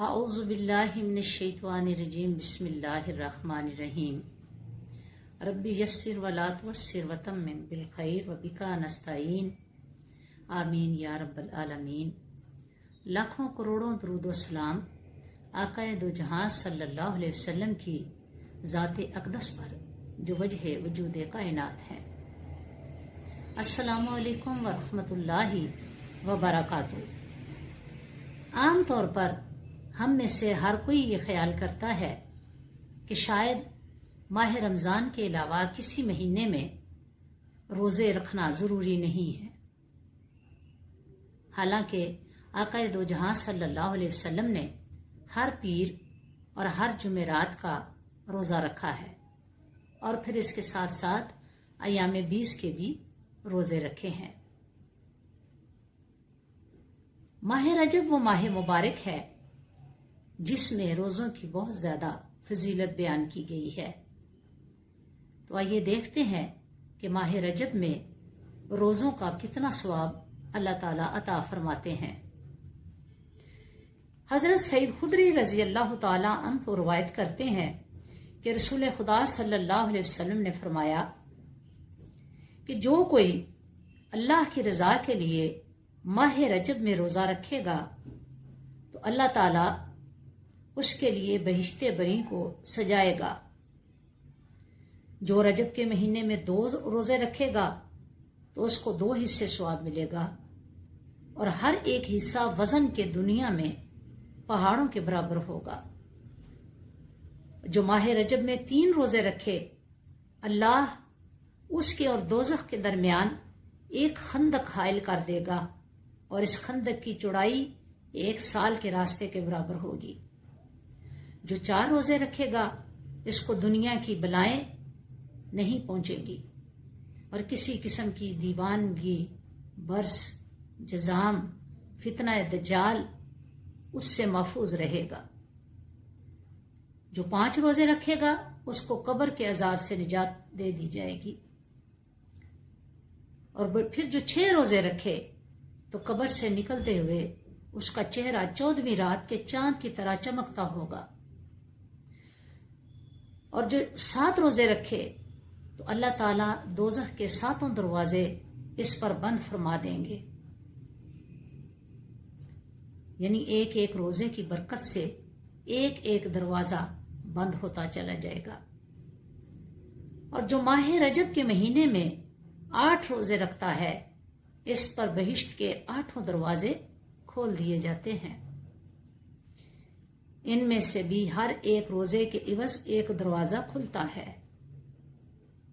اعوذ باللہ من الشیطان الرجیم بسم اللہ الرحمن الرحیم رب یسر ولا تعسر وتمم بالخیر وبک نستعین آمین یا رب العالمین۔ لاکھوں کروڑوں درود و سلام آقا دو جہاں صلی اللہ علیہ وسلم کی ذات اقدس پر جو وجہ وجود کائنات ہے۔ السلام علیکم ورحمۃ اللہ وبرکاتہ۔ عام طور پر ہم میں سے ہر کوئی یہ خیال کرتا ہے کہ شاید ماہ رمضان کے علاوہ کسی مہینے میں روزے رکھنا ضروری نہیں ہے، حالانکہ آقا دو جہاں صلی اللہ علیہ وسلم نے ہر پیر اور ہر جمعرات کا روزہ رکھا ہے اور پھر اس کے ساتھ ساتھ ایام 20 کے بھی روزے رکھے ہیں۔ ماہ رجب وہ ماہ مبارک ہے جس میں روزوں کی بہت زیادہ فضیلت بیان کی گئی ہے۔ تو آئیے دیکھتے ہیں کہ ماہ رجب میں روزوں کا کتنا ثواب اللہ تعالیٰ عطا فرماتے ہیں۔ حضرت سید خدری رضی اللہ تعالیٰ عنہ روایت کرتے ہیں کہ رسول خدا صلی اللہ علیہ وسلم نے فرمایا کہ جو کوئی اللہ کی رضا کے لیے ماہ رجب میں روزہ رکھے گا تو اللہ تعالیٰ اس کے لیے بہشت بری کو سجائے گا۔ جو رجب کے مہینے میں 2 روزے رکھے گا تو اس کو 2 حصے ثواب ملے گا اور ہر ایک حصہ وزن کے دنیا میں پہاڑوں کے برابر ہوگا۔ جو ماہ رجب میں 3 روزے رکھے، اللہ اس کے اور دوزخ کے درمیان ایک خندق حائل کر دے گا اور اس خندق کی چوڑائی 1 سال کے راستے کے برابر ہوگی۔ جو 4 روزے رکھے گا اس کو دنیا کی بلائیں نہیں پہنچیں گی اور کسی قسم کی دیوانگی، برس، جزام، فتنہ دجال اس سے محفوظ رہے گا۔ جو 5 روزے رکھے گا اس کو قبر کے عذاب سے نجات دے دی جائے گی، اور پھر جو 6 روزے رکھے تو قبر سے نکلتے ہوئے اس کا چہرہ 14ویں رات کے چاند کی طرح چمکتا ہوگا، اور جو 7 روزے رکھے تو اللہ تعالیٰ دوزخ کے 7 دروازے اس پر بند فرما دیں گے، یعنی ایک ایک روزے کی برکت سے ایک ایک دروازہ بند ہوتا چلا جائے گا۔ اور جو ماہ رجب کے مہینے میں 8 روزے رکھتا ہے اس پر بہشت کے 8 دروازے کھول دیے جاتے ہیں۔ ان میں سے بھی ہر ایک روزے کے عوض ایک دروازہ کھلتا ہے۔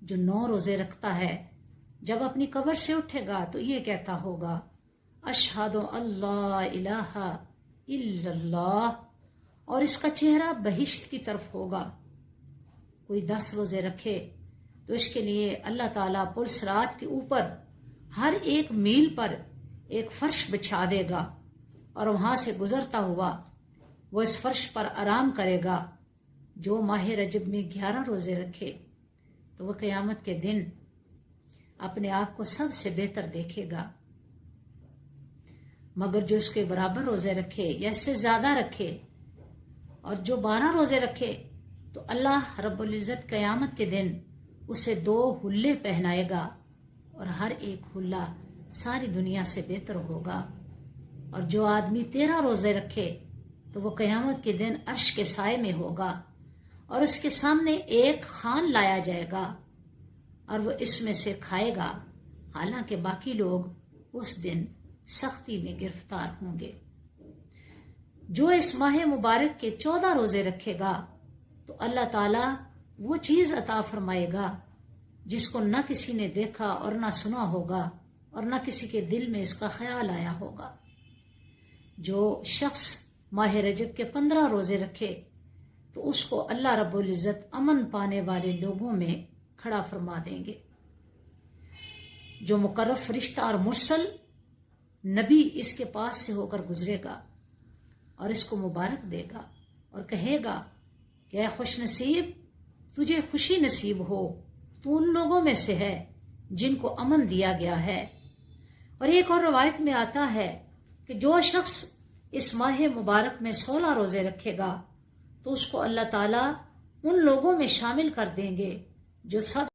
جو 9 روزے رکھتا ہے جب اپنی قبر سے اٹھے گا تو یہ کہتا ہوگا اشہد اللہ الہ الا اللہ، اور اس کا چہرہ بہشت کی طرف ہوگا۔ کوئی 10 روزے رکھے تو اس کے لیے اللہ تعالیٰ پل صراط کے اوپر ہر ایک میل پر ایک فرش بچھا دے گا اور وہاں سے گزرتا ہوا وہ اس فرش پر آرام کرے گا۔ جو ماہ رجب میں 11 روزے رکھے تو وہ قیامت کے دن اپنے آپ کو سب سے بہتر دیکھے گا، مگر جو اس کے برابر روزے رکھے یا اس سے زیادہ رکھے اور جو 12 روزے رکھے تو اللہ رب العزت قیامت کے دن اسے 2 حلے پہنائے گا اور ہر ایک حلہ ساری دنیا سے بہتر ہوگا۔ اور جو آدمی 13 روزے رکھے تو وہ قیامت کے دن عرش کے سائے میں ہوگا اور اس کے سامنے ایک خوان لایا جائے گا اور وہ اس میں سے کھائے گا، حالانکہ باقی لوگ اس دن سختی میں گرفتار ہوں گے۔ جو اس ماہ مبارک کے 14 روزے رکھے گا تو اللہ تعالیٰ وہ چیز عطا فرمائے گا جس کو نہ کسی نے دیکھا اور نہ سنا ہوگا اور نہ کسی کے دل میں اس کا خیال آیا ہوگا۔ جو شخص ماہ رجب کے 15 روزے رکھے تو اس کو اللہ رب العزت امن پانے والے لوگوں میں کھڑا فرما دیں گے۔ جو مقرب فرشتہ اور مرسل نبی اس کے پاس سے ہو کر گزرے گا اور اس کو مبارک دے گا اور کہے گا کہ اے خوش نصیب، تجھے خوشی نصیب ہو، تو ان لوگوں میں سے ہے جن کو امن دیا گیا ہے۔ اور ایک اور روایت میں آتا ہے کہ جو شخص اس ماہ مبارک میں 16 روزے رکھے گا تو اس کو اللہ تعالیٰ ان لوگوں میں شامل کر دیں گے جو سب